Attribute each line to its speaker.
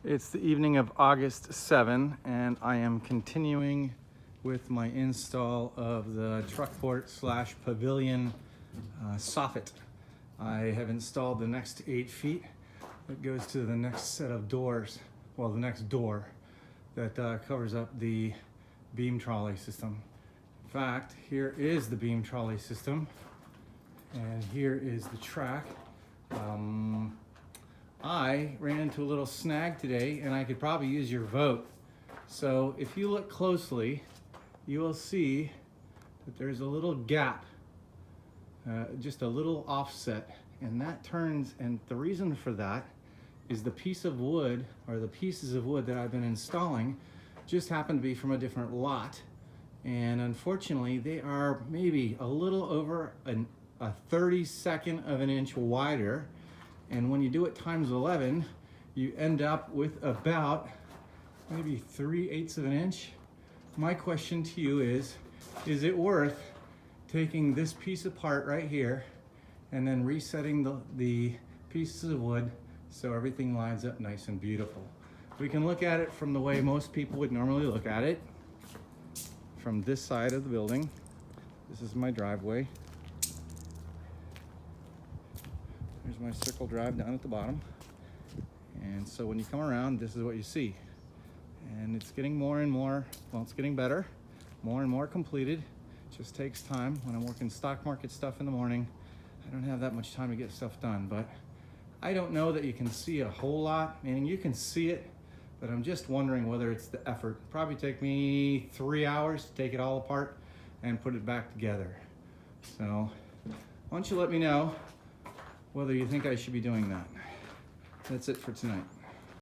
Speaker 1: It's the evening of August 7, and I am continuing with my install of the truckport / Pavillion soffit. I have installed the next 8 feet that goes to the next set of doors, well, the next door that covers up the beam trolley system. In fact, here is the beam trolley system, and here is the track. I ran into a little snag today, and I could probably use your vote. So if you look closely, you will see that there's a little gap, just a little offset, and that turns, and the reason for that is the piece of wood, or the pieces of wood that I've been installing just happen to be from a different lot, and unfortunately they are maybe a little over a 32nd of an inch wider. And when you do it times 11, you end up with about maybe 3/8 of an inch. My question to you is it worth taking this piece apart right here and then resetting the pieces of wood so everything lines up nice and beautiful? We can look at it from the way most people would normally look at it, from this side of the building. This is my driveway. Here's my circle drive down at the bottom. And so when you come around, this is what you see. And it's getting more and more, well, it's getting better, more and more completed. It just takes time. When I'm working stock market stuff in the morning, I don't have that much time to get stuff done. But I don't know that you can see a whole lot, meaning you can see it, but I'm just wondering whether it's the effort. It'll probably take me 3 hours to take it all apart and put it back together. So why don't you let me know whether you think I should be doing that. That's it for tonight.